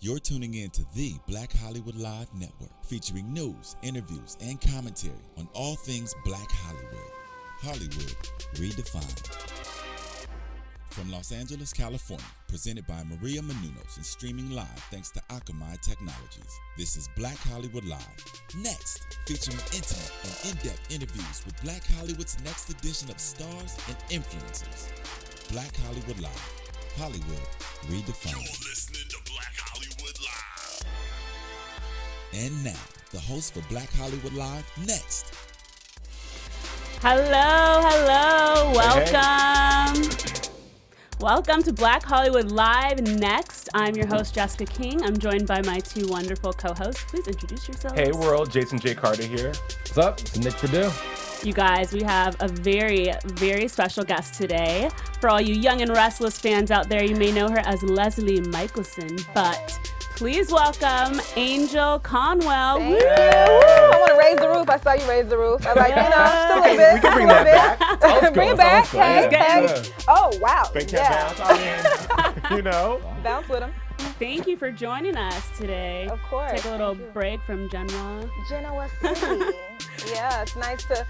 You're tuning in to the Black Hollywood Live Network, featuring news, interviews, and commentary on all things Black Hollywood. Hollywood redefined. From Los Angeles, California, presented by Maria Menounos and streaming live thanks to Akamai Technologies. This is Black Hollywood Live. Next, featuring intimate and in-depth interviews with Black Hollywood's next edition of stars and influencers. Black Hollywood Live. Hollywood redefined. You're listening to Black Hollywood Live. And now, the host for Black Hollywood Live, Next. Hello, welcome. Welcome to Black Hollywood Live Next. I'm your host, Jessica King. I'm joined by my two wonderful co-hosts. Please introduce yourselves. Hey world, Jason J. Carter here. What's up? It's Nick Perdue. You guys, we have a very, very special guest today. For all you young and restless fans out there, you may know her as Leslie Michelson, but please welcome Angell Conwell. Thank you. I want to raise the roof. I saw you raise the roof. I'm like, just a little bit. We can bring that back. Bring it back. Hey, Yeah. hey. Oh, wow. Make Yeah. that bounce. I mean, Bounce with him. Thank you for joining us today. Of course. Take a little break from Genoa. Genoa City. Yeah, it's nice to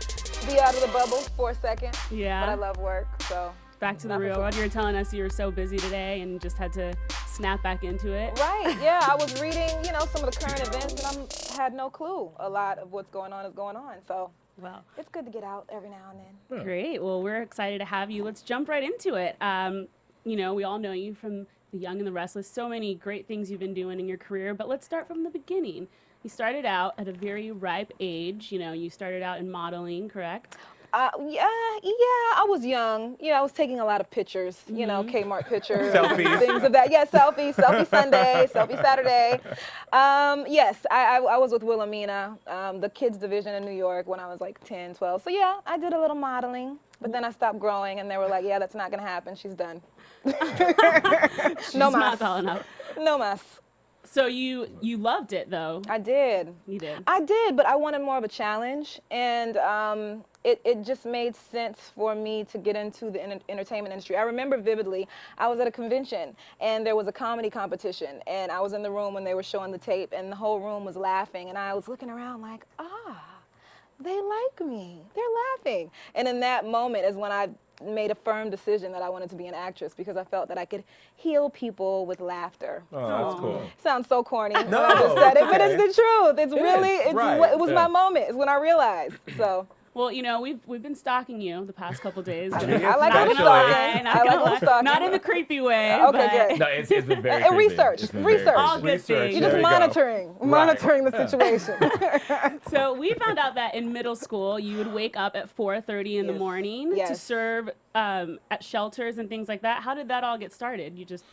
be out of the bubble for a second. Yeah. But I love work, so. Back to the Not real before. world. You were telling us you were so busy today and just had to snap back into it. Right, yeah, I was reading, some of the current events, and I had no clue a lot of what's going on is going on. So Well, it's good to get out every now and then. great. Well, we're excited to have you. Let's jump right into it. We all know you from The Young and the Restless. So many great things you've been doing in your career, but let's start from the beginning. You started out at a very ripe age. You started out in modeling, correct? I was young. I was taking a lot of pictures, Kmart pictures. Selfies. Things of that. Yeah, selfie Sunday, selfie Saturday. Yes, I was with Wilhelmina, the kids division in New York when I was like 10, 12. So yeah, I did a little modeling, but then I stopped growing and they were like, yeah, that's not gonna happen. She's done. She's No not mas. tall enough. No mas. So you loved it, though. I did. You did. I did, but I wanted more of a challenge, and it just made sense for me to get into the entertainment industry. I remember vividly, I was at a convention, and there was a comedy competition, and I was in the room when they were showing the tape, and the whole room was laughing, and I was looking around like, they like me. They're laughing. And in that moment is when I made a firm decision that I wanted to be an actress because I felt that I could heal people with laughter. Oh, that's cool. Sounds so corny when No, I just said it, but okay. it's the truth. It's really, is, right, it was my moment. It's when I realized. So. Well, we've been stalking you the past couple days. I Yeah, like not a little gonna lie, stalking. not I like a gonna little lie. stalking. Not in the creepy way. Okay, but good. No, it's been very And creepy. research, It's been very research. All good Research, things. You're there just you go. monitoring the Right. situation. So we found out that in middle school, you would wake up at 4:30 in the Yes. morning to Yes. serve at shelters and things like that. How did that all get started? You just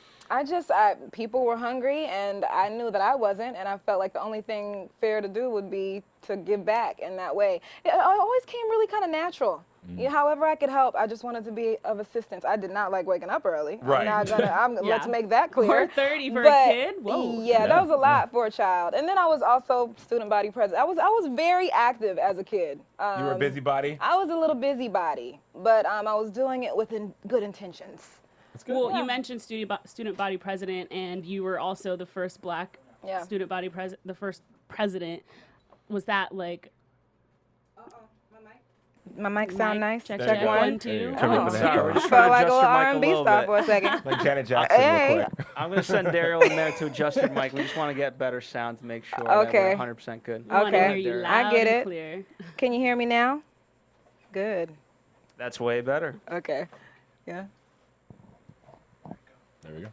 People were hungry, and I knew that I wasn't, and I felt like the only thing fair to do would be to give back in that way. It always came really kind of natural. However I could help, I just wanted to be of assistance. I did not like waking up early. Right. Yeah. Let's make that clear. 4:30 for But, a kid? Whoa. Yeah, that was a lot for a child. And then I was also student body president. I was very active as a kid. You were a busybody? I was a little busybody, but I was doing it with good intentions. That's good. Well, you mentioned student body president, and you were also the first black Yeah. student body president, the first president. Was that like My mic sound nice? Check, There check, you go. 1, There you 2. go. Come in with that. Sorry, Go. we're just I trying felt to like a adjust little your mic a R&B little star bit. for a second. Like Janet Jackson Hey. real quick. I'm going to send Daryl in there to adjust your mic. We just want to get better sound to make sure Okay. that we're 100% good. We want to Okay. hear you There. loud I get and it. clear. Can you hear me now? Good. That's way better. Okay. Yeah. There we go.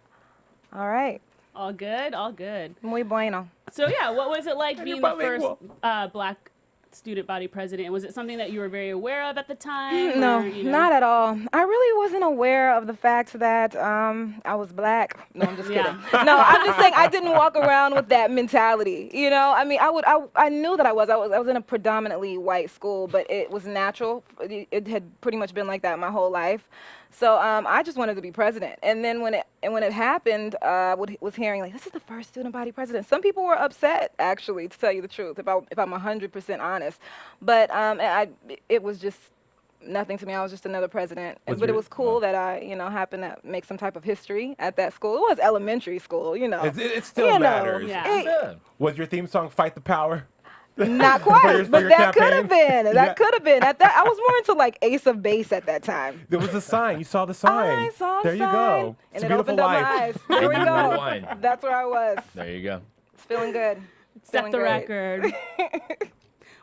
All right. All good, all good. Muy bueno. So yeah, what was it like being the first bilingual. black student body president? Was it something that you were very aware of at the time? No, or, not at all. I really wasn't aware of the fact that I was black. No, I'm just kidding. Yeah. No, I'm just saying I didn't walk around with that mentality. I mean, I knew that I was in a predominantly white school, but it was natural. It had pretty much been like that my whole life. So I just wanted to be president. And then when it happened, I was hearing like, this is the first student body president. Some people were upset, actually, to tell you the truth, if I'm 100% honest. But it was just nothing to me. I was just another president. Was But it your- was cool that I, happened to make some type of history at that school. It was elementary school, It still You know, matters. Yeah. Yeah. Was your theme song "Fight the Power"? Not For quite, your- for but your that could campaign? have been. Yeah. That could have been. At that, I was more into like Ace of Base at that time. There was a sign. You saw the sign. I saw a There you sign, go. and It's a it beautiful opened up life. my eyes. There we And you go. won. That's where I was. There you go. It's feeling good. Set Feeling the great. record.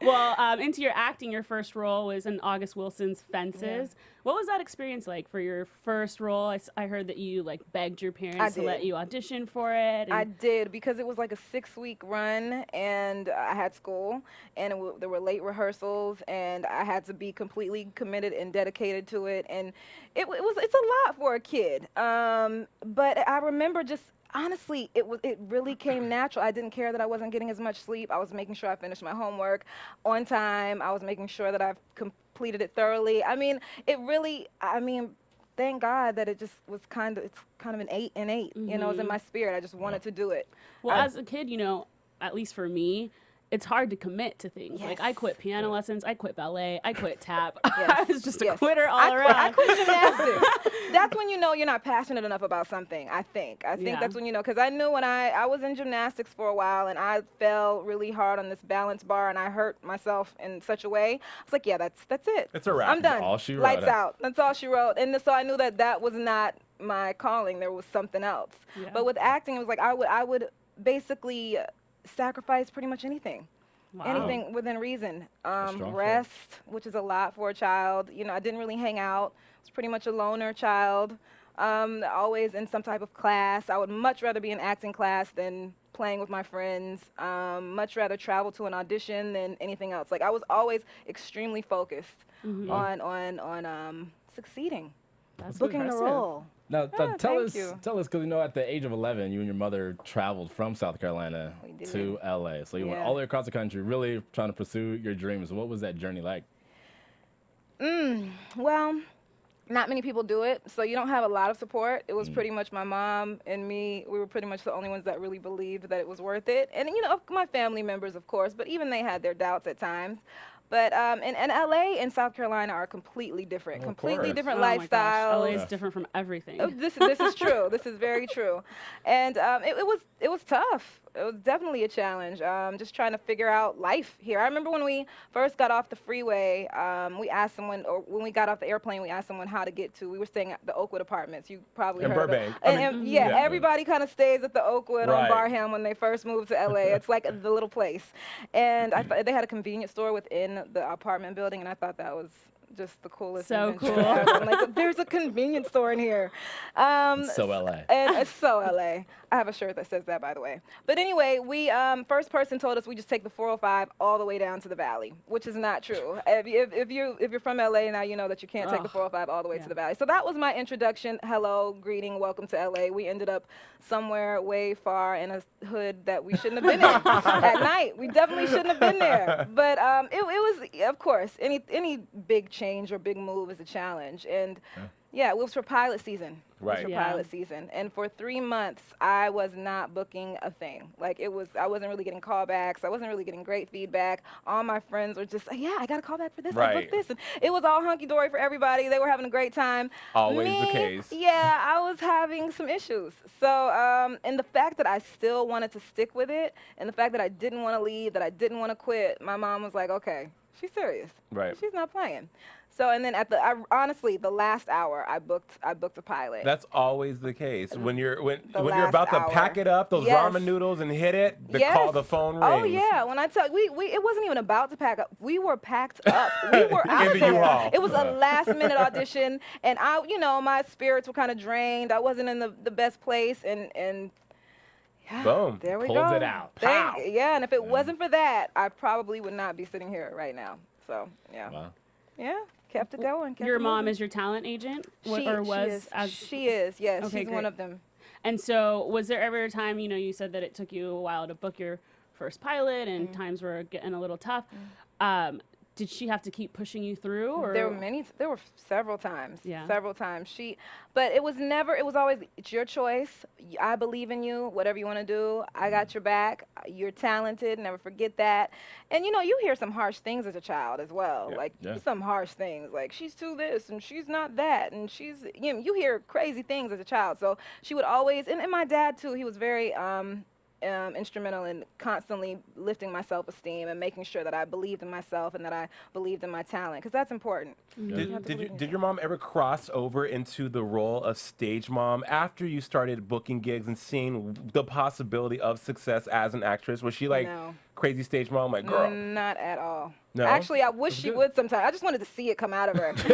Well, into your acting, your first role was in August Wilson's Fences. What was that experience like for your first role? I heard that you like begged your parents to let did. you audition for it. I did, because it was like a 6-week run, and I had school, and there were late rehearsals, and I had to be completely committed and dedicated to it, and it's a lot for a kid. But I remember just honestly, it really came natural. I didn't care that I wasn't getting as much sleep. I was making sure I finished my homework on time. I was making sure that I've completed it thoroughly. Thank God that it just was it's kind of an 8 and 8. It was in my spirit. I just wanted to do it. Well, as a kid, at least for me, it's hard to commit to things. Like I quit piano lessons, I quit ballet, I quit tap. I was just a quitter all around. I quit gymnastics. That's when you know you're not passionate enough about something, I think. Yeah. That's when you know, because I knew when I was in gymnastics for a while, and I fell really hard on this balance bar, and I hurt myself in such a way. I was like, yeah, that's it. It's a wrap. I'm done. all she wrote, Lights huh? out. That's all she wrote. And so I knew that was not my calling. There was something else. Yeah. But with acting, it was like I would basically sacrifice pretty much anything. Wow. Anything within reason. strong Rest, which is a lot for a child. I didn't really hang out. I was pretty much a loner child. Always in some type of class. I would much rather be in acting class than playing with my friends. Much rather travel to an audition than anything else. Like I was always extremely focused on succeeding, That's booking impressive. the role. Now, Yeah, tell thank us, you. because at the age of 11, you and your mother traveled from South Carolina We did. to LA. So you went Yeah. all the way across the country, really trying to pursue your dreams. What was that journey like? Well, not many people do it, so you don't have a lot of support. It was pretty much my mom and me. We were pretty much the only ones that really believed that it was worth it. And, my family members, of course, but even they had their doubts at times. But and LA and South Carolina are completely different, Of completely course. different Oh my gosh, lifestyles. LA is different from everything. Oh, this is true. This is very true, and it was tough. It was definitely a challenge. Just trying to figure out life here. I remember when we first got off the freeway, we asked someone, or when we got off the airplane, we asked someone how to get to. We were staying at the Oakwood Apartments. You probably In heard Burbank. of it. I And, mean, yeah, yeah. everybody kind of stays at the Oakwood on Right. Barham when they first moved to LA. It's like the little place, and I thought they had a convenience store within the apartment building, and I thought that was just the coolest. So invention cool. ever. I'm like, there's a convenience store in here. So LA. And it's so LA. I have a shirt that says that, by the way. But anyway, we first person told us we just take the 405 all the way down to the valley, which is not true. If you're from LA now, you know that you can't take the 405 all the way to the valley. So that was my introduction. Hello, greeting, welcome to LA. We ended up somewhere way far in a hood that we shouldn't have been in at night. We definitely shouldn't have been there. But it was, of course, any big change or big move is a challenge. And yeah, it was for pilot season. It was Right. for Yeah. pilot season. And for 3 months, I was not booking a thing. Like I wasn't really getting callbacks. I wasn't really getting great feedback. All my friends were just, yeah, I got a callback for this. I Right. booked this. And it was all hunky-dory for everybody. They were having a great time. Always the Me, case. Yeah, I was having some issues. So, and the fact that I still wanted to stick with it, and the fact that I didn't want to leave, that I didn't want to quit, my mom was like, okay, she's serious. Right. She's not playing. So, and then honestly, the last hour, I booked a pilot. That's always the case. When you're when The you're last about to pack hour. it up, those Yes. ramen noodles, and hit it, the Yes. phone rings. Oh yeah, when I tell we it wasn't even about to pack up. We were packed up. We were out In the there. U-Haul. It was a last minute audition, and my spirits were kind of drained. I wasn't in the best place, and yeah, Boom. there we Pulls go. it out. Pow. Yeah, and if it wasn't for that, I probably would not be sitting here right now. So yeah, Wow. yeah, kept it going. Kept Your it mom moving. is your talent agent, She was is. She is. Yes, Okay, she's one great. of them. And so, was there ever a time, you said that it took you a while to book your first pilot and times were getting a little tough. did she have to keep pushing you through? Or There were several times. Yeah. Several times. But it was always, it's your choice. I believe in you. Whatever you want to do, I got your back. You're talented. Never forget that. And you hear some harsh things as a child as well. Yeah. Like Yeah. some harsh things, like she's too this and she's not that, and you hear crazy things as a child. So she would always, and my dad too. He was very instrumental in constantly lifting my self-esteem and making sure that I believed in myself and that I believed in my talent, because that's important. Did your mom ever cross over into the role of stage mom after you started booking gigs and seeing the possibility of success as an actress? Was she like No. crazy stage mom, like girl? Not at all. No? Actually, I wish she would sometimes. I just wanted to see it come out of her. She's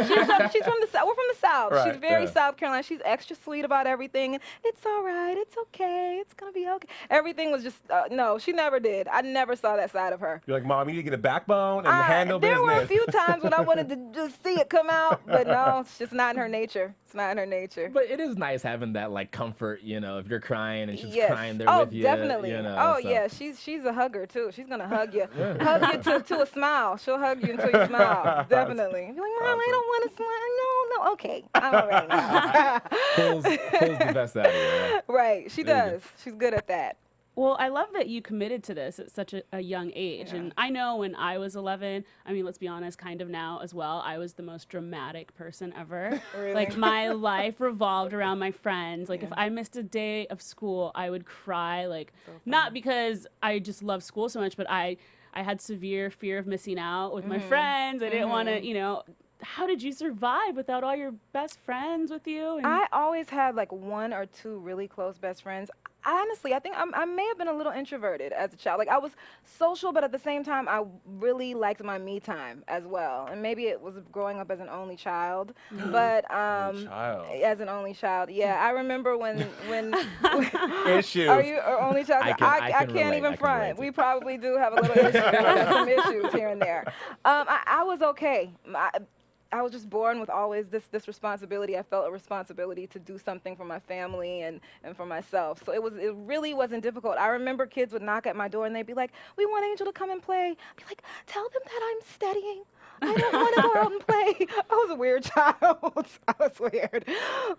from the South. We're from the South. Right, She's very yeah. South Carolina. She's extra sweet about everything. And it's all right. It's okay. It's going to be okay. Everything was just, no, she never did. I never saw that side of her. You're like, Mom, you need to get a backbone and handle There business. were a few times when I wanted to just see it come out, but no, it's just not in her nature. It's not in her nature. But it is nice having that like comfort, if you're crying and she's Yes. crying there Oh, with you. definitely. So. Yeah, she's a hugger too. She's gonna hug you, hug you to a smile. She'll hug you until you smile. Definitely. You're like, Mom, I don't want to smile. No, okay, I'm all right now. Pulls the best out of you. Yeah. Right, she There you does. She's good at that. Well, I love that you committed to this at such a young age. And I know when I was 11, I mean, let's be honest, kind of now as well, I was the most dramatic person ever. Really? Like, my life revolved around my friends. Like, if I missed a day of school, I would cry. Like, not because I just love school so much, but I had severe fear of missing out with my friends. I didn't want to, how did you survive without all your best friends with you? And I always had like one or two really close best friends. Honestly, I think I may have been a little introverted as a child. Like, I was social, but at the same time, I really liked my me time as well. And maybe it was growing up as an only child. But child. as an only child, yeah. I remember when Issues. Are you an only child? I I can can't relate, even I can front. relate. We probably do have a little issue, some issues here and there. I was okay. I was just born with always this responsibility. I felt a responsibility to do something for my family and for myself. So it really wasn't difficult. I remember kids would knock at my door and they'd be like, "We want Angel to come and play." I'd be like, "Tell them that I'm studying. I don't want to go out and play." I was a weird child. I was weird.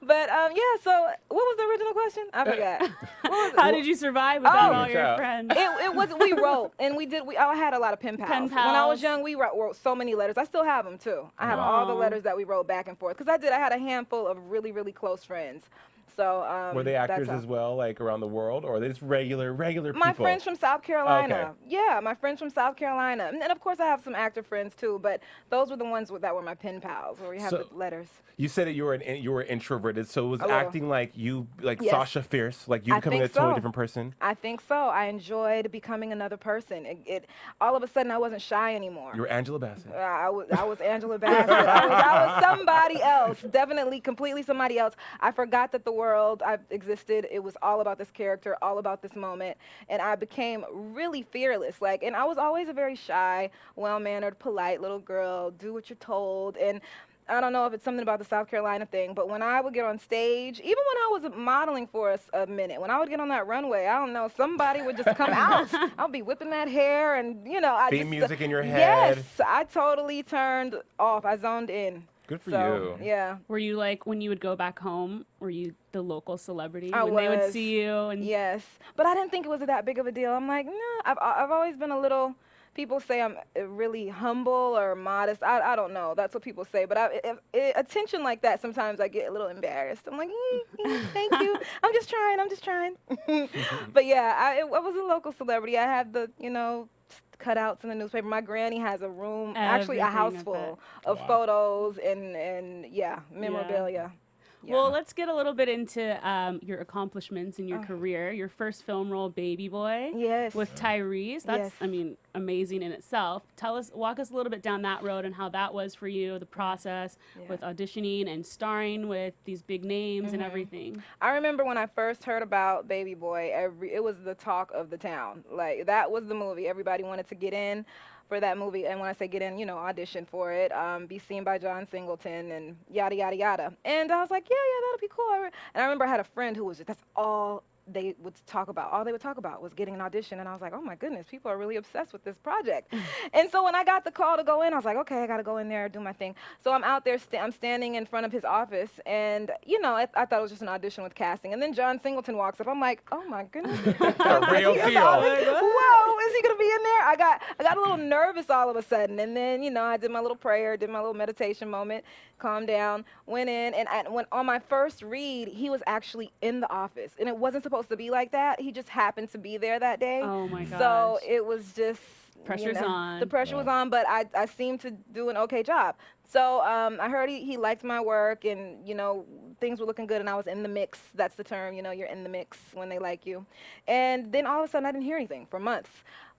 But yeah, so what was the original question? I forgot. how did you survive without all your child. friends? It was, we wrote, and I had a lot of pen pals. Pen When I was pals. young, we wrote so many letters. I still have them too. I have all the Aw. letters that we wrote back and forth, because I had a handful of really, really close friends. So Were they actors that's how. as well, like around the world, or are they just regular people? My friends from South Carolina. Okay. Yeah, my friends from South Carolina. And of course I have some actor friends too, but those were the ones that were my pen pals, where we have So- the letters. You said that you were introverted, so it was A little. acting like you, like Yes. Sasha Fierce, like you I becoming a think totally so. different person. I think so. I enjoyed becoming another person. It all of a sudden I wasn't shy anymore. You were Angela Bassett. I was Angela Bassett. I was somebody else. Definitely, completely somebody else. I forgot that the world I existed. It was all about this character, all about this moment, and I became really fearless. And I was always a very shy, well-mannered, polite little girl. Do what you're told. And I don't know if it's something about the South Carolina thing, but when I would get on stage, even when I was modeling for a minute, when I would get on that runway, I don't know, somebody would just come out. I'll be whipping that hair, and Theme music in your head. Yes, I totally turned off. I zoned in. Good for So, you. yeah. Were you like, when you would go back home, were you the local celebrity? I when they would was. see you? And Yes, but I didn't think it was that big of a deal. I'm like, no, I've always been a little. People say I'm really humble or modest. I don't know. That's what people say. But attention like that, sometimes I get a little embarrassed. I'm like, thank you. I'm just trying. But yeah, I was a local celebrity. I had the, cutouts in the newspaper. My granny has a room, actually a house Everything of full of photos and memorabilia. Yeah. Well, let's get a little bit into your accomplishments in your career. Your first film role, Baby Boy, Yes. with Tyrese. That's, Yes. I mean, amazing in itself. Walk us a little bit down that road and how that was for you, the process with auditioning and starring with these big names and everything. I remember when I first heard about Baby Boy, it was the talk of the town. Like, that was the movie. Everybody wanted to get in for that movie. And when I say get in, audition for it, be seen by John Singleton and yada, yada, yada. And I was like, yeah, that'll be cool. And I remember I had a friend who was that's all they would talk about. All they would talk about was getting an audition, and I was like, oh my goodness, people are really obsessed with this project. And so when I got the call to go in, I was like, okay, I got to go in there, do my thing. So I'm out there, I'm standing in front of his office, and you know, I thought it was just an audition with casting. And then John Singleton walks up. I'm like, oh my goodness, The real deal. whoa, is he gonna be in there? I got a little nervous all of a sudden, and then you know, I did my little prayer, did my little meditation moment, calmed down, went in, and when on my first read, he was actually in the office, and it wasn't supposed to be like that. He just happened to be there that day. Oh my gosh. So it was just Pressure's on. The pressure was on, but I seemed to do an okay job. So I heard he liked my work, and you know, things were looking good, and I was in the mix. That's the term, you know, you're in the mix when they like you. And then all of a sudden, I didn't hear anything for months.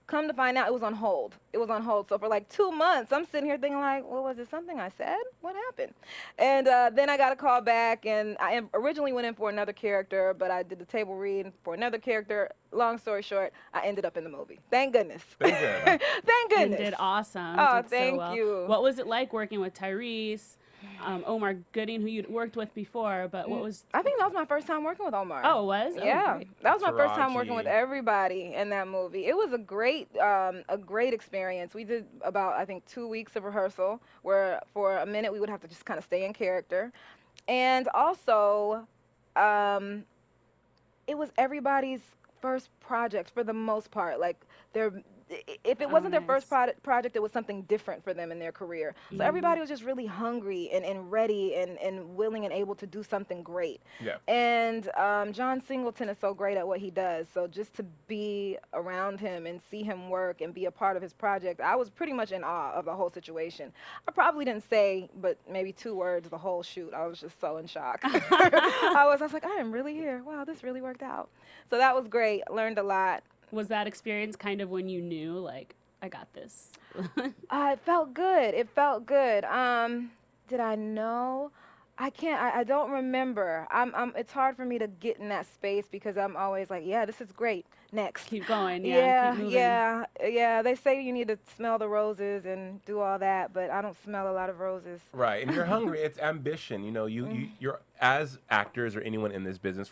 Come to find out, it was on hold. It was on hold. So for like 2 months, I'm sitting here thinking like, well, was it something I said? What happened? And then I got a call back, and I originally went in for another character, but I did the table read for another character. Long story short, I ended up in the movie. Thank goodness. Thank goodness. Thank goodness. You did awesome. Oh, Did so thank well. you. What was it like working with Tyrese, Omar Gooding, who you'd worked with before? But what was? I think that was my first time working with Omar. Oh, it was? Yeah, Oh, great. that was my first time working with Taraji. everybody in that movie. It was a great experience. We did about, I think, 2 weeks of rehearsal, where for a minute we would have to just kind of stay in character, and also, it was everybody's first project for the most part. Like if it wasn't their first project, it was something different for them in their career. So everybody was just really hungry and ready and willing and able to do something great. Yeah. And John Singleton is so great at what he does. So just to be around him and see him work and be a part of his project, I was pretty much in awe of the whole situation. I probably didn't say but maybe 2 words the whole shoot. I was just so in shock. I was like, I am really here. Wow, this really worked out. So that was great. I learned a lot. Was that experience kind of when you knew, like, I got this? It felt good. It felt good. Did I know? I don't remember. It's hard for me to get in that space because I'm always like, yeah, this is great. Next. Keep going, keep moving. Yeah. They say you need to smell the roses and do all that, but I don't smell a lot of roses. Right, and you're hungry. It's ambition. You know, you're as actors or anyone in this business,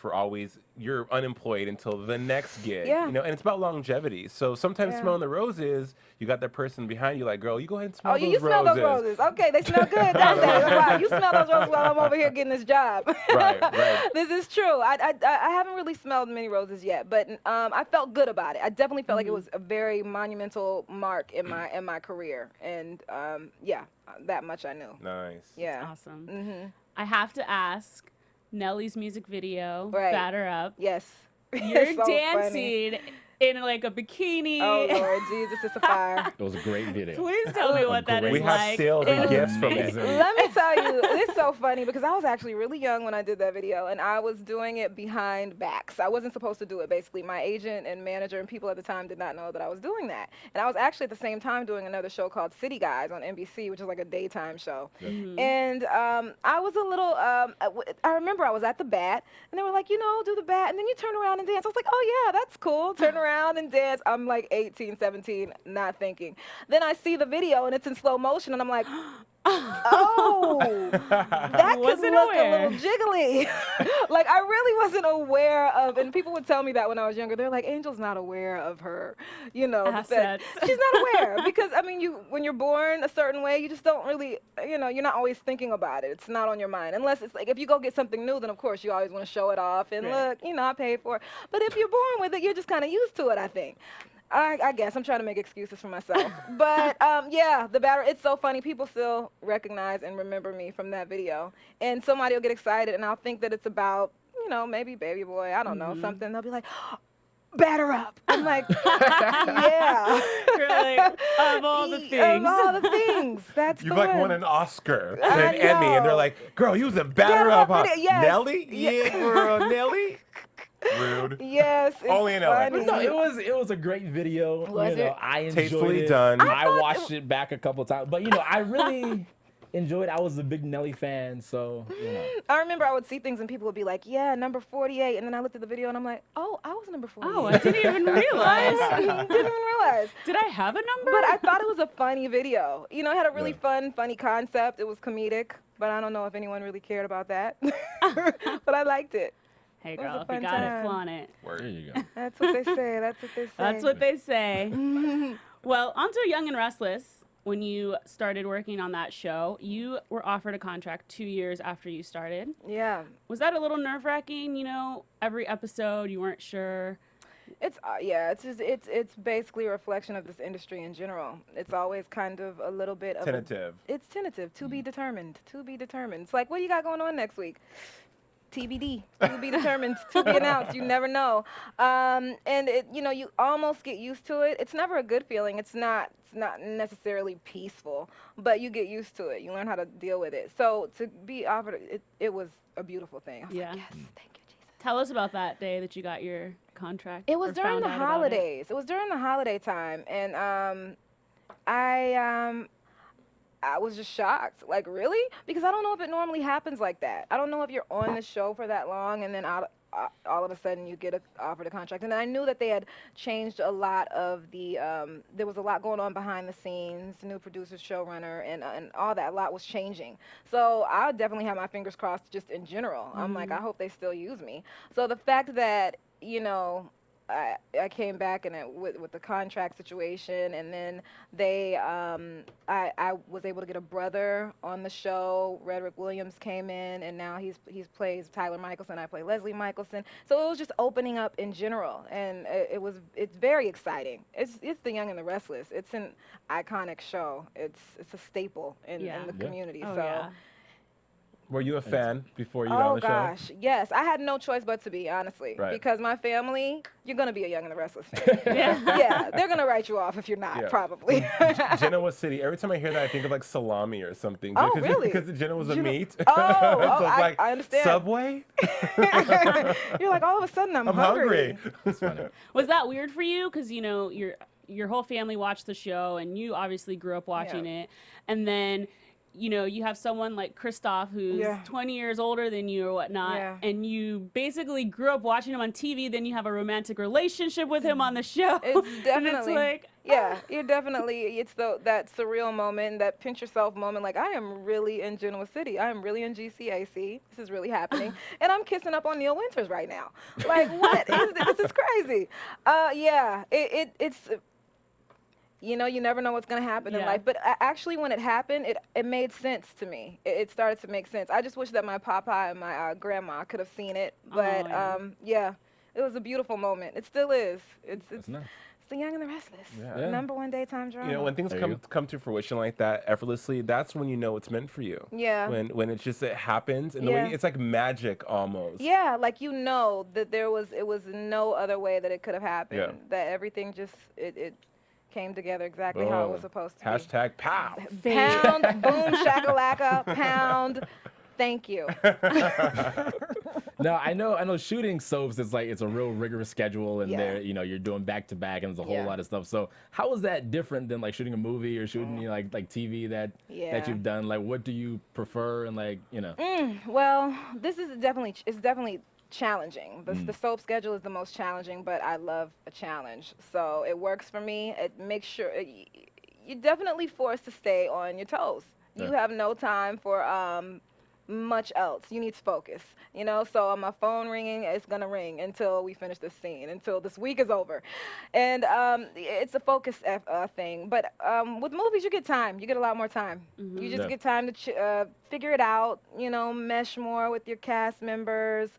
you're unemployed until the next gig. Yeah. You know, and it's about longevity. So sometimes smelling the roses, you got that person behind you like, girl, you go ahead and smell those roses. Oh, you smell those roses. Okay, they smell good that day. Wow, you smell those roses while I'm over here getting this job. Right. This is true. I haven't really smelled many roses yet, but I felt good about it. I definitely felt like it was a very monumental mark in my career, and that much I knew. Nice. Yeah. Awesome. Mm-hmm. I have to ask, Nelly's music video, Right. Batter Up. Yes. You're It's so funny. dancing in like a bikini. Oh Lord Jesus, it's a fire. It was a great video. Please tell me what that is We like. have stills and gifts from it. Amazing. Let me tell you, it's so funny because I was actually really young when I did that video, and I was doing it behind backs. I wasn't supposed to do it, basically. My agent and manager and people at the time did not know that I was doing that. And I was actually at the same time doing another show called City Guys on NBC, which is like a daytime show. And I was a little, I remember I was at the bat, and they were like, do the bat, and then you turn around and dance. I was like, oh yeah, that's cool. Turn around and dance. I'm like 18, 17, not thinking. Then I see the video, and it's in slow motion, and I'm like, oh, that could Wasn't look aware. a little jiggly. Like, I really wasn't aware of, and people would tell me that when I was younger. They're like, Angel's not aware of her, Assets. she's not aware because, when you're born a certain way, you just don't really, you're not always thinking about it. It's not on your mind. Unless it's like, if you go get something new, then of course you always want to show it off and look, I paid for it. But if you're born with it, you're just kind of used to it, I think. I guess I'm trying to make excuses for myself. But the batter, it's so funny. People still recognize and remember me from that video. And somebody will get excited and I'll think that it's about, maybe Baby Boy, I don't know, something. They'll be like, batter up. I'm like, yeah. Really? Of all the things. Of all the things. That's You've fun. like won an Oscar, I an Emmy, and they're know. like, girl, you was a batter Yeah, up, huh? yes. Nelly? Yeah, girl, Nelly? Rude. Yes. It's Only in LA. funny. No, it was a great video. Was it? I enjoyed Tastefully it. done. I watched it back a couple times, but I really enjoyed it. I was a big Nelly fan, so I remember I would see things and people would be like, yeah, number 48. And then I looked at the video and I'm like, oh, I was number 48. Oh, I didn't even realize. Didn't even realize. Did I have a number? But I thought it was a funny video. It had a really funny concept. It was comedic, but I don't know if anyone really cared about that. But I liked it. Hey, It was a girl, if fun you got it, time. flaunt it. There you go. That's what they say. That's what they say. That's what they say. Well, onto Young and Restless. When you started working on that show, you were offered a contract 2 years after you started. Yeah. Was that a little nerve-wracking? You know, every episode you weren't sure. It's yeah, it's basically a reflection of this industry in general. It's always kind of a little bit of Tentative. It's tentative, to be determined, to be determined. It's like, what do you got going on next week? TBD, to be determined, to be announced. You never know. And it, you almost get used to it. It's never a good feeling. It's not necessarily peaceful, but you get used to it. You learn how to deal with it. So to be offered, it was a beautiful thing. I was Yeah. like, yes, thank you, Jesus. Tell us about that day that you got your contract. It was or during found the out about holidays. It was during the holiday time, and I was just shocked. Like, really? Because I don't know if it normally happens like that. I don't know if you're on the show for that long and then all of a sudden you get offered a contract. And I knew that they had changed a lot of the, there was a lot going on behind the scenes, new producers, showrunner, and all that. A lot was changing. So I definitely had my fingers crossed just in general. I'm like, I hope they still use me. So the fact that, I came back and with the contract situation, and then I was able to get a brother on the show. Redrick Williams came in, and now he plays Tyler Michelson. I play Leslie Michelson. So it was just opening up in general, and it's very exciting. It's The Young and the Restless. It's an iconic show. It's a staple in the community. Oh, so. yeah. Were you a fan before you got on the show? Oh gosh, yes. I had no choice but to be, honestly, Right. because my family, you're gonna be a Young and the Restless fan. Yeah, they're gonna write you off if you're not, Yeah. probably. Genoa City. Every time I hear that, I think of like salami or something. Oh, really? Because Genoa was a meat. Oh, so it's like, I understand. Subway? You're like, all of a sudden, I'm hungry. It's funny. Was that weird for you? Because, your whole family watched the show, and you obviously grew up watching it. And then, you have someone like Christoph who's 20 years older than you or whatnot, and you basically grew up watching him on TV, then you have a romantic relationship with him on the show. It's And definitely, it's like, you're definitely, it's that surreal moment, that pinch yourself moment, like, I am really in Genoa City. I am really in GCAC. This is really happening. And I'm kissing up on Neil Winters right now. Like, what is this? This is crazy. It's... you never know what's going to happen in life. But actually, when it happened, it made sense to me. It started to make sense. I just wish that my papa and my grandma could have seen it. But, it was a beautiful moment. It still is. It's nice. It's The Young and the Restless. Yeah. Number one daytime drama. When things There you come to fruition like that effortlessly, that's when you know it's meant for you. Yeah. When it happens, and the way it's like magic almost. Yeah, like that it was no other way that it could have happened. Yeah. That everything just it came together exactly how it was supposed to be. Hashtag pow. Pound, boom, shakalaka, pound. Thank you. No, I know shooting soaps is like, it's a real rigorous schedule, and Yeah. you're doing back to back, and there's a whole Yeah. lot of stuff. So how is that different than like shooting a movie or shooting like TV that you've done? Like, what do you prefer, and Well, this is definitely challenging. The soap schedule is the most challenging, but I love a challenge. So it works for me. It makes sure you're definitely forced to stay on your toes. You have no time for much else. You need to focus, so on my phone ringing, it's gonna ring until we finish this scene, until this week is over. And it's a focus thing. But with movies, you get time. You get a lot more time. You just get time to figure it out, mesh more with your cast members.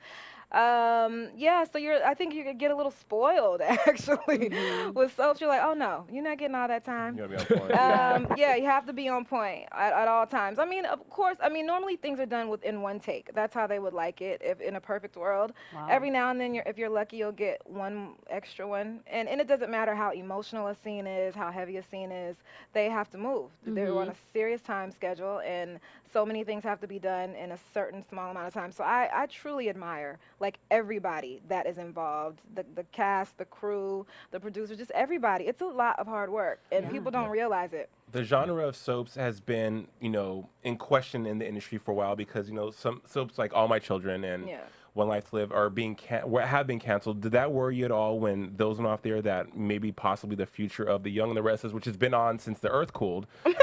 So I think you could get a little spoiled, actually. With soaps, you're like, oh no, you're not getting all that time. You gotta be on point. You have to be on point at all times. I mean, of course, normally things are done in one take. That's how they would like it if in a perfect world. Wow. Every now and then, if you're lucky, you'll get one extra one. And it doesn't matter how emotional a scene is, how heavy a scene is, they have to move. They're on a serious time schedule, and so many things have to be done in a certain small amount of time. So I truly admire, like, everybody that is involved, the cast, the crew, the producer, just everybody. It's a lot of hard work, and people don't realize it. The genre of soaps has been, in question in the industry for a while because, some soaps like All My Children and One Life to Live are have been canceled. Did that worry you at all when those went off there, that maybe possibly the future of The Young and the Restless, which has been on since the earth cooled, were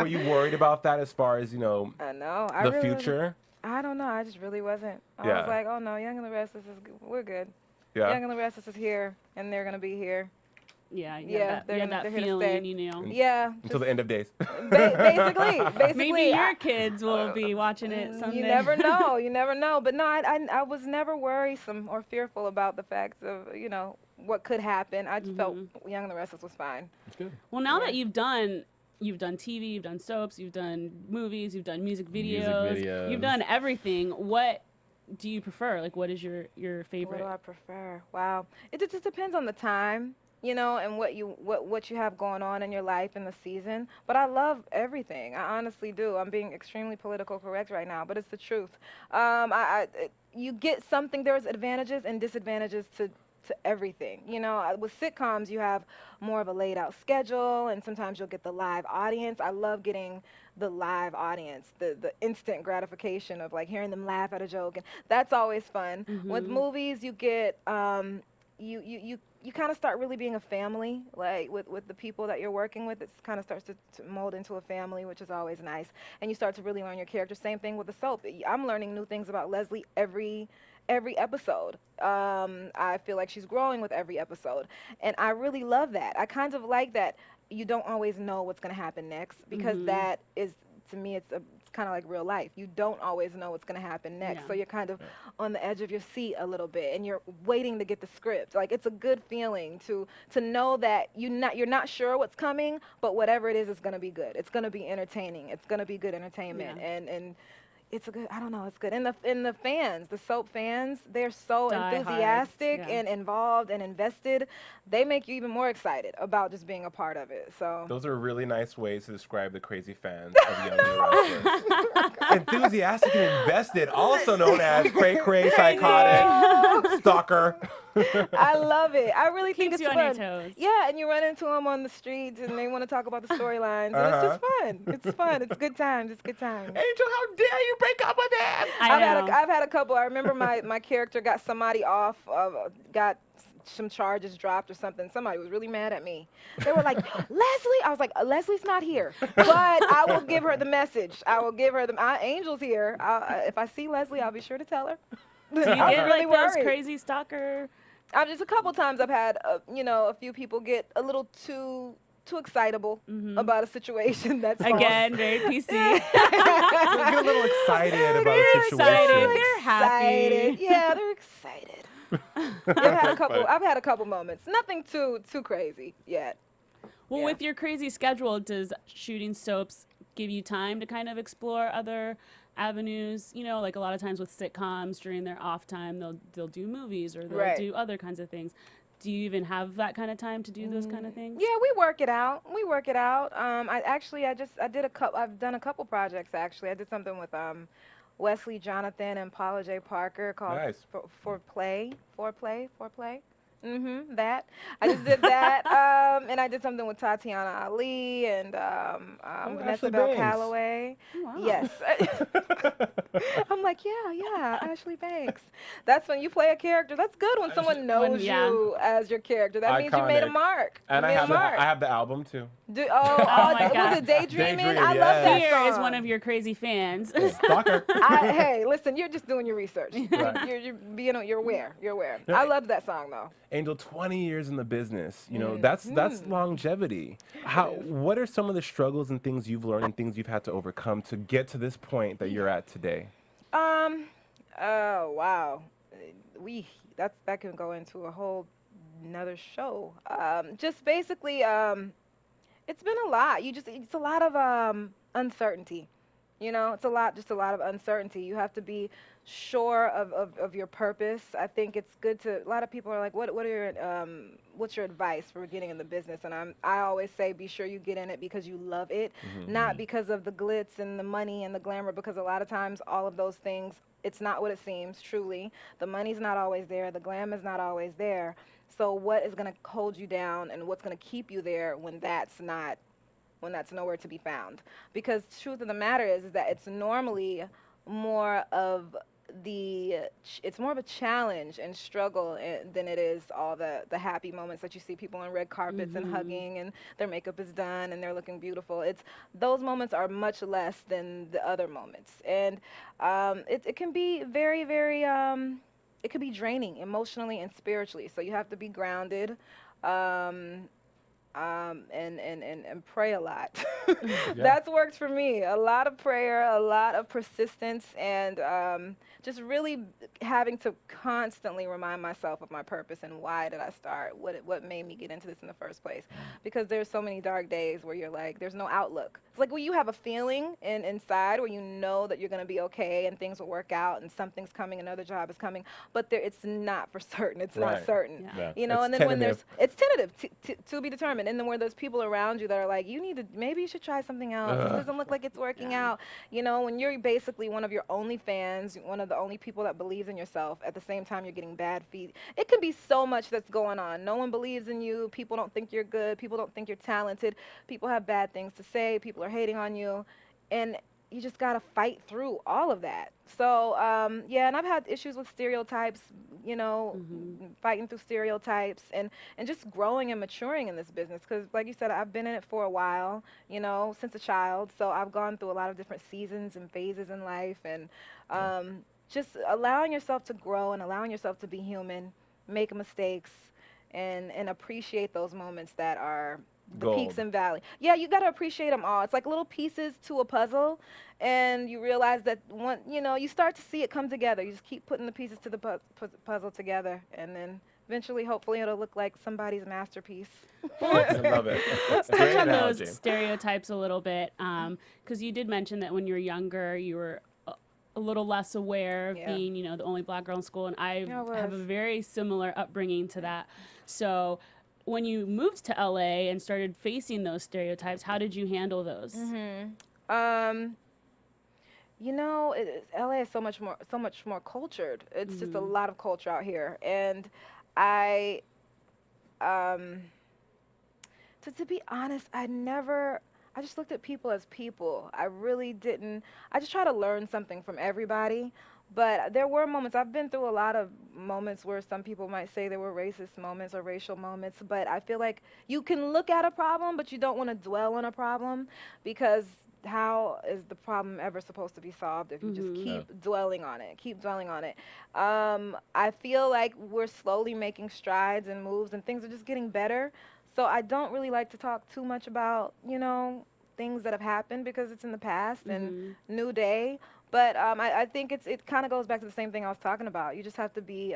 you worried about that as far as, I know. the future? I don't know. I just really wasn't. I Yeah. was like, oh no, Young and the Restless we're good. Yeah. Young and the Restless is here, and they're gonna be here. Yeah, you Yeah, had that they're here to feeling, stay. you know. Yeah, Until the end of days. basically. Maybe your kids will be watching it someday. You never know. You never know. But no, I was never worrisome or fearful about the facts of what could happen. I just felt Young and the Restless was fine. That's good. Well, now that you've done TV, you've done soaps, you've done movies, you've done music videos. You've done everything. What do you prefer? Like, what is your favorite? What do I prefer? Wow, it just depends on the time. And what you have going on in your life in the season. But I love everything. I honestly do. I'm being extremely political correct right now, but it's the truth. You get something. There's advantages and disadvantages to everything. With sitcoms, you have more of a laid out schedule, and sometimes you'll get the live audience. I love getting the live audience, the instant gratification of like hearing them laugh at a joke, and that's always fun. With movies, you get you kind of start really being a family, like with the people that you're working with. It kind of starts to mold into a family, which is always nice. And you start to really learn your character. Same thing with the soap. I'm learning new things about Leslie every episode. I feel like she's growing with every episode. And I really love that. I kind of like that you don't always know what's going to happen next, because that is, to me, it's kind of like real life. You don't always know what's going to happen next. So you're kind of on the edge of your seat a little bit, and you're waiting to get the script. Like, it's a good feeling to know that you're not sure what's coming, but whatever it is going to be good. It's going to be entertaining. It's going to be good entertainment. And it's a good, I don't know, it's good. And the fans, the soap fans, they're so enthusiastic and involved and invested. They make you even more excited about just being a part of it. So those are really nice ways to describe the crazy fans of Young and the Restless. Enthusiastic and invested, also known as cray-cray, psychotic, stalker. I love it. I really think Keeps it's you on fun. your toes. Yeah, and you run into them on the streets, and they want to talk about the storylines. And it's just fun. It's fun. It's good times. It's good times. Angel, how dare you break up with him? I've had a couple. I remember my character got somebody off, got some charges dropped or something. Somebody was really mad at me. They were like, Leslie. I was like, Leslie's not here, but I will give her the message. I will give her Angel's here. If I see Leslie, I'll be sure to tell her. Do you get really like those worried. crazy stalker? Just a couple times I've had, a few people get a little too excitable about a situation. That's Again, very PC. Get a little excited about a situation. They're happy. Yeah, they're excited. I've had a couple moments. Nothing too crazy yet. Well, with your crazy schedule, does shooting soaps give you time to kind of explore other avenues? Like a lot of times with sitcoms, during their off time, they'll do movies or they'll do other kinds of things. Do you even have that kind of time to do those kind of things? Yeah, we work it out. I've done a couple projects actually. I did something with Wesley Jonathan and Paula J. Parker called Foreplay. That. I just did that. And I did something with Tatiana Ali and Vanessa Bell Calloway. Oh, wow. Yes. I'm like, yeah, Ashley Banks. That's when you play a character. That's good when someone knows you as your character. That means you made a mark. And I have the album too. My God. Was it Daydreaming? I love that Here song. is one of your crazy fans. Stalker. Hey, listen, you're just doing your research. Right. You're aware. Yeah. I loved that song though. Angel, 20 years in the business, that's longevity. What are some of the struggles and things you've learned and things you've had to overcome to get to this point that you're at today? Oh wow, that can go into a whole another show. Just basically, it's been a lot. It's a lot of uncertainty. It's a lot of uncertainty. You have to be sure of your purpose. I think it's good to. A lot of people are like, what's your advice for getting in the business? And I always say, be sure you get in it because you love it, not because of the glitz and the money and the glamour. Because a lot of times, all of those things, it's not what it seems. Truly, the money's not always there. The glam is not always there. So what is going to hold you down and what's going to keep you there when that's nowhere to be found? Because the truth of the matter is that it's normally more of it's more of a challenge and struggle than it is all the happy moments that you see people on red carpets and hugging and their makeup is done and they're looking beautiful. It's those moments are much less than the other moments, and it can be very, very it could be draining emotionally and spiritually. So you have to be grounded. And pray a lot. That's worked for me. A lot of prayer, a lot of persistence, and just really having to constantly remind myself of my purpose and why did I start? What made me get into this in the first place? Because there's so many dark days where you're like, there's no outlook. It's like when you have a feeling inside where you know that you're going to be okay and things will work out and something's coming, another job is coming, but it's not for certain. It's not certain. Yeah. You know, It's and then tentative. it's tentative to be determined. And then where there's people around you that are like, maybe you should try something else. It doesn't look like it's working out. You know, when you're basically one of your only fans, one of the only people that believes in yourself, at the same time you're getting bad feed. It can be so much that's going on. No one believes in you. People don't think you're good. People don't think you're talented. People have bad things to say. People are hating on you. And you just got to fight through all of that. So, yeah, and I've had issues with stereotypes, you know, fighting through stereotypes and just growing and maturing in this business. Because, like you said, I've been in it for a while, you know, since a child. So I've gone through a lot of different seasons and phases in life. And just allowing yourself to grow and allowing yourself to be human, make mistakes, and appreciate those moments that are the peaks and valleys. Yeah, you got to appreciate them all. It's like little pieces to a puzzle, and you realize that you start to see it come together. You just keep putting the pieces to the puzzle together, and then eventually, hopefully, it'll look like somebody's masterpiece. I love it. Let's touch on those stereotypes a little bit, because you did mention that when you were younger, you were a little less aware of being, the only black girl in school, and I have a very similar upbringing to that. So when you moved to LA and started facing those stereotypes, how did you handle those? LA is so much more cultured. It's just a lot of culture out here, and I, to be honest, I just looked at people as people. I really didn't. I just try to learn something from everybody. But there were moments, I've been through a lot of moments where some people might say there were racist moments or racial moments, but I feel like you can look at a problem, but you don't want to dwell on a problem, because how is the problem ever supposed to be solved if you just keep dwelling on it? I feel like we're slowly making strides and moves, and things are just getting better. So I don't really like to talk too much about, things that have happened, because it's in the past and new day. But I think it kind of goes back to the same thing I was talking about. You just have to be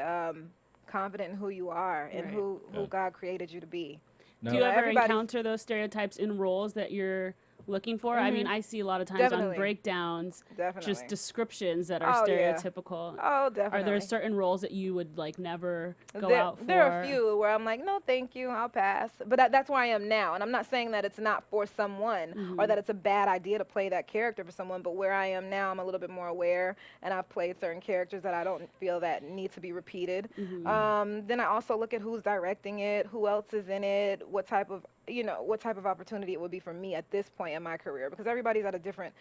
confident in who you are and who God created you to be. Do you ever encounter those stereotypes in roles that you're looking for? I mean, I see a lot of times on breakdowns, just descriptions that are stereotypical. Oh, definitely. Are there certain roles that you would never go out for? There are a few where I'm like, no, thank you, I'll pass. But that's where I am now, and I'm not saying that it's not for someone or that it's a bad idea to play that character for someone. But where I am now, I'm a little bit more aware, and I've played certain characters that I don't feel that need to be repeated. Then I also look at who's directing it, who else is in it, what type of opportunity it would be for me at this point in my career, because everybody's at a different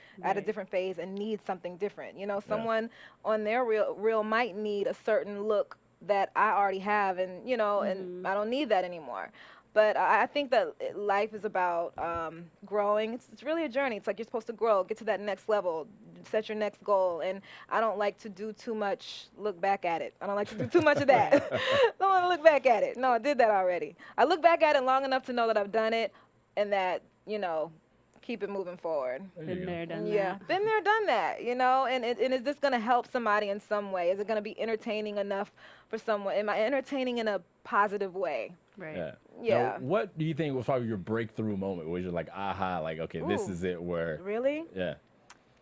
phase and needs something different. Someone on their reel might need a certain look that I already have, and and I don't need that anymore. But I think that life is about growing. It's really a journey. It's like you're supposed to grow, get to that next level, set your next goal. And I don't like to do too much look back at it. I don't like to do too much of that. Don't want to look back at it. No, I did that already. I look back at it long enough to know that I've done it, and that, keep it moving forward. Been there, done that. Yeah, been there, done that, and is this going to help somebody in some way? Is it going to be entertaining enough for someone? Am I entertaining in a positive way? Right. Yeah. Now, what do you think was probably your breakthrough moment where you're like, aha, okay, this is it where... Really? Yeah.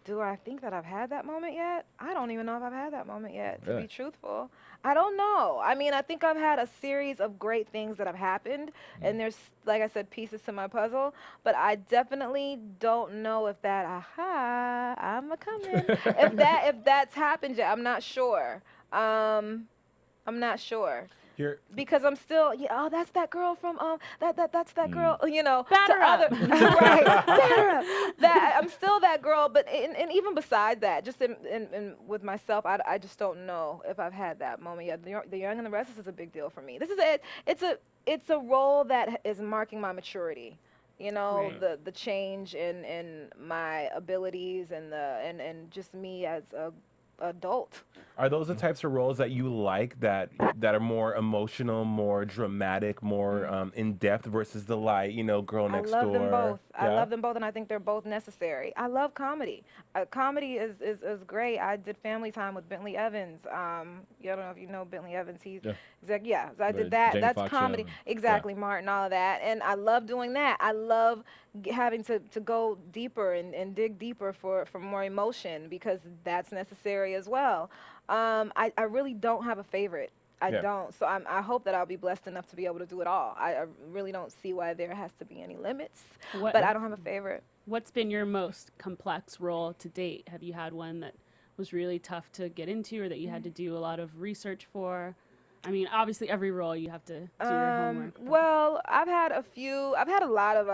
Do I think that I've had that moment yet? I don't even know if I've had that moment yet, to be truthful. I don't know. I mean, I think I've had a series of great things that have happened, and there's, like I said, pieces to my puzzle, but I definitely don't know if that, I'm a-coming, if that's happened yet. I'm not sure. because I'm still, oh, that's that girl from that's that girl, you know, Batter up. right, batter up. That I'm still that girl, but and even beside that, just in with myself, I just don't know if I've had that moment yet. The Young and the Restless is a big deal for me. This is it's a role that is marking my maturity. You know, the change in my abilities and just me as a adult. Are those the types of roles that you like that are more emotional, more dramatic, more in depth versus the light, girl next door? I love them both. Yeah? I love them both, and I think they're both necessary. I love comedy. Comedy is great. I did Family Time with Bentley Evans. I don't know if you know Bentley Evans. He's so I did that. Jamie That's Foxx comedy. show. Exactly, Martin, all of that. And I love doing that. I love having to go deeper and dig deeper for more emotion because that's necessary as well. I really don't have a favorite. I don't. So I hope that I'll be blessed enough to be able to do it all. I really don't see why there has to be any limits, but I don't have a favorite. What's been your most complex role to date? Have you had one that was really tough to get into or that you had to do a lot of research for? I mean, obviously every role you have to do your homework. Well, I've had a few. I've had a lot of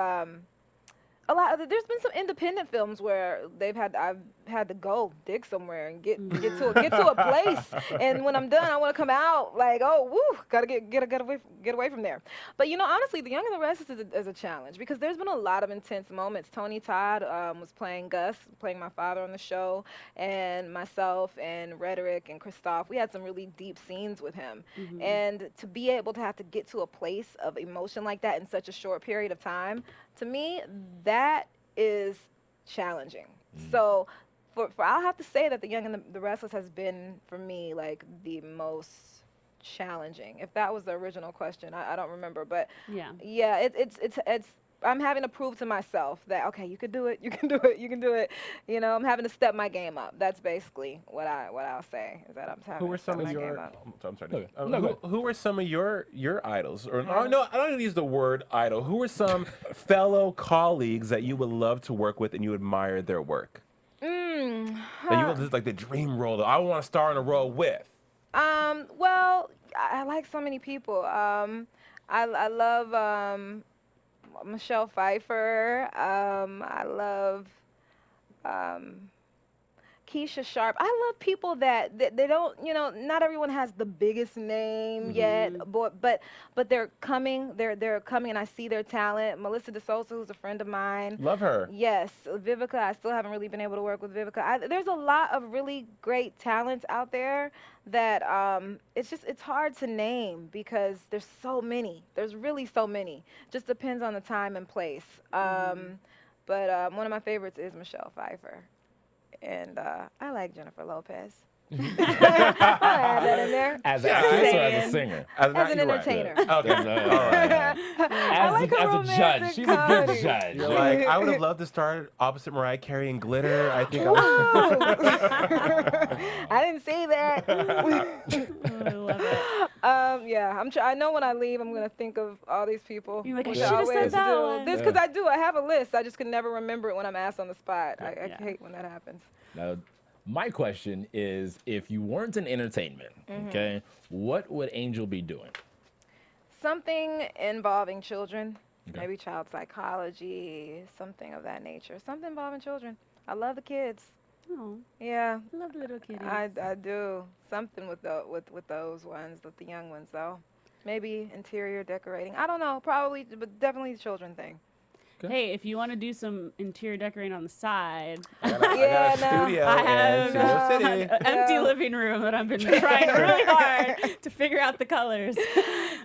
there's been some independent films where I've had to go dig somewhere and get to a place, and when I'm done, I want to come out like, oh, woo, gotta get away from there. But honestly, The Young and the Restless is a challenge because there's been a lot of intense moments. Tony Todd was playing Gus, playing my father on the show, and myself and Rhetoric and Christoph, we had some really deep scenes with him, and to be able to have to get to a place of emotion like that in such a short period of time, to me, that is challenging. So I'll have to say that The Young and the Restless has been, for me, like the most challenging. If that was the original question, I don't remember, but yeah, it's I'm having to prove to myself that, okay, you can do it, you can do it, you can do it. I'm having to step my game up. That's basically what I'll say is that I'm having to step my game up. I'm sorry. Who are some of your idols? Or no, I don't even use the word idol. Who are some fellow colleagues that you would love to work with and you admire their work? That you would like the dream role that I want to star in a role with. Well, I like so many people. I love Michelle Pfeiffer. I love Keisha Sharp. I love people that they don't, not everyone has the biggest name yet, but they're coming. They're coming, and I see their talent. Melissa DeSouza, who's a friend of mine. Love her. Yes, Vivica. I still haven't really been able to work with Vivica. There's a lot of really great talents out there that it's hard to name because there's so many. There's really so many. Just depends on the time and place. But one of my favorites is Michelle Pfeiffer. And I like Jennifer Lopez. I'll add that in there. As an actress or as a singer? As an entertainer. Right. Okay. All right. As a judge. She's a good judge. You're like, I would have loved to star opposite Mariah Carey in Glitter. I think I didn't say that. I love it. Yeah, I know when I leave, I'm going to think of all these people. You're like, I should have said that one. This because I do. I have a list. I just can never remember it when I'm asked on the spot. I hate when that happens. Now, my question is, if you weren't in entertainment, okay, what would Angell be doing? Something involving children, maybe child psychology, something of that nature. Something involving children. I love the kids. Oh, yeah, I love little kitties. I do. Something with those ones, with the young ones, though. Maybe interior decorating. I don't know. Probably, but definitely the children thing. Hey, if you want to do some interior decorating on the side, I got a studio I have in Studio City. an empty living room that I've been trying really hard to figure out the colors.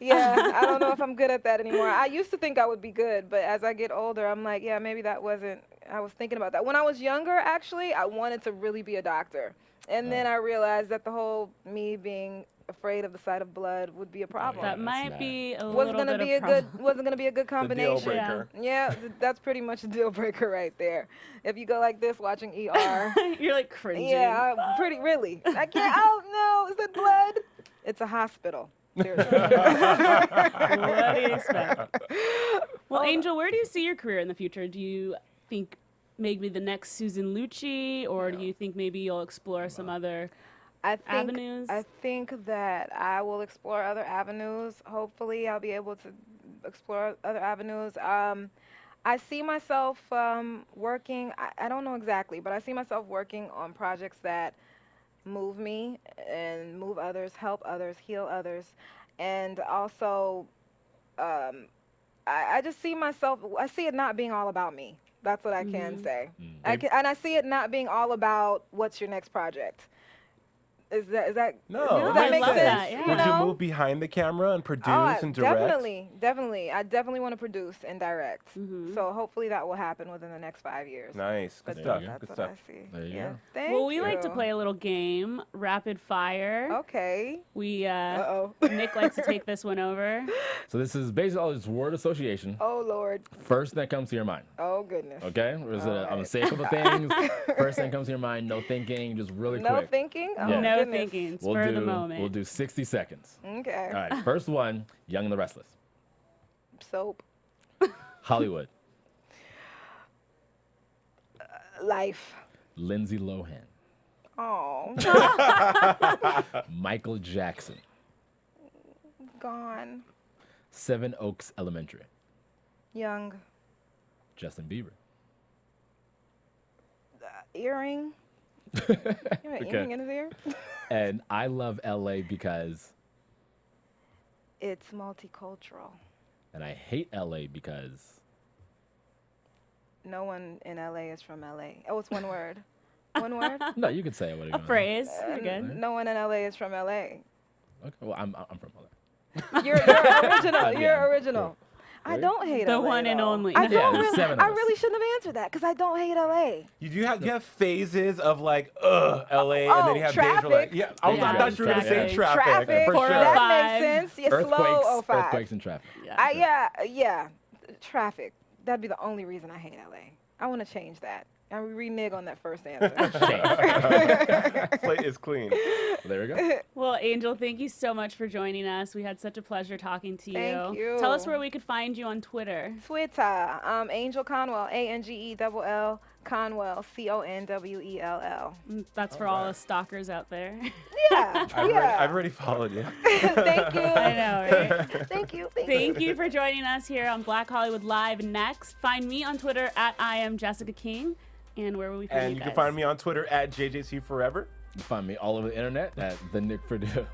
Yeah, I don't know if I'm good at that anymore. I used to think I would be good, but as I get older, I'm like, yeah, maybe that wasn't. I was thinking about that. When I was younger, actually, I wanted to really be a doctor. And then I realized that the whole me being afraid of the sight of blood would be a problem. That might be a wasn't little gonna bit be of a good wasn't gonna be a good combination. Deal breaker. Yeah, that's pretty much a deal breaker right there. If you go like this watching ER, you're like cringing. Yeah, pretty really. I can't. Oh no, is that blood? It's a hospital. Seriously. What do you expect? Well, Angell, where do you see your career in the future? Do you think maybe the next Susan Lucci, or do you think maybe you'll explore some other avenues? I think that I will explore other avenues. Hopefully, I'll be able to explore other avenues. I see myself working, I don't know exactly, but I see myself working on projects that move me and move others, help others, heal others. And also, I just see myself, I see it not being all about me. That's what I can say. And I see it not being all about what's your next project. Is that No, does that make love sense? that, yeah. Would you move behind the camera and produce and direct? Definitely. I definitely want to produce and direct. So hopefully that will happen within the next 5 years. Nice. Good But stuff. That's Good what stuff. I see. There you Yeah. go. Thank Well, we you. like to play a little game, rapid fire. Okay. We Uh-oh. Nick likes to take this one over. So this is basically just word association. Oh, Lord. First that comes to your mind. Oh, goodness. Okay? I'm gonna say a couple things. First thing comes to your mind. No thinking. Just really No quick. thinking? Oh, Yeah. No goodness. thinking. Spur of the moment. We'll do 60 seconds. Okay. All right. First one. Young and the Restless. Soap. Hollywood. Life. Lindsay Lohan. Oh, Michael Jackson. gone. Seven Oaks Elementary. Young. Justin Bieber. Earring. You have an earring in his ear? And I love LA because, It's multicultural. and I hate LA because, No one in LA is from LA. Oh, it's one word. One word? no, you can say it. A phrase. You're good. No one in LA is from LA. Okay. Well, I'm from LA. You're original. Yeah, You're original. cool. I don't hate The LA. one and though. only. I Yeah, don't there's really, 7 of I us. really shouldn't have answered that because I don't hate LA. You have phases of like, LA, and then you have days traffic. where like, yeah, I Yeah, thought you were going to say exactly. traffic. Traffic. For 4 or sure. That 5. makes sense. You're Earthquakes, slow. Oh, 5. earthquakes and traffic. Yeah. Traffic. That'd be the only reason I hate LA. I want to change that. I renege on that first answer. Slate is clean. There we go. Well, Angel, thank you so much for joining us. We had such a pleasure talking to you. Thank you. Tell us where we could find you on Twitter. Twitter, Angell Conwell, Angell Conwell, Conwell. That's for all the stalkers out there. Yeah, I've already followed you. Thank you. I know, right? Thank you. Thank you for joining us here on Black Hollywood Live. Next, find me on Twitter at I am Jessica King. And where will we find And you you guys? can find me on Twitter at JJC Forever. You can find me all over the internet at the Nick Purdue.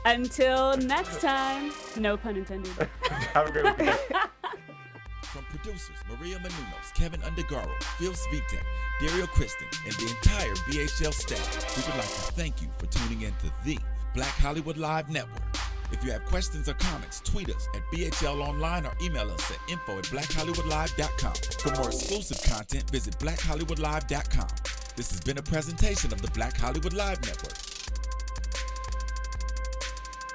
Until next time, no pun intended. Have a great weekend. From producers Maria Menounos, Kevin Undergaro, Phil Svitek, Dario Kristen, and the entire BHL staff, we would like to thank you for tuning in to the Black Hollywood Live Network. If you have questions or comments, tweet us at BHL Online or email us at info@blackhollywoodlive.com. For more exclusive content, visit blackhollywoodlive.com. This has been a presentation of the Black Hollywood Live Network.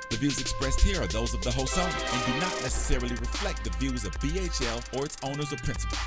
The views expressed here are those of the host only and do not necessarily reflect the views of BHL or its owners or principals.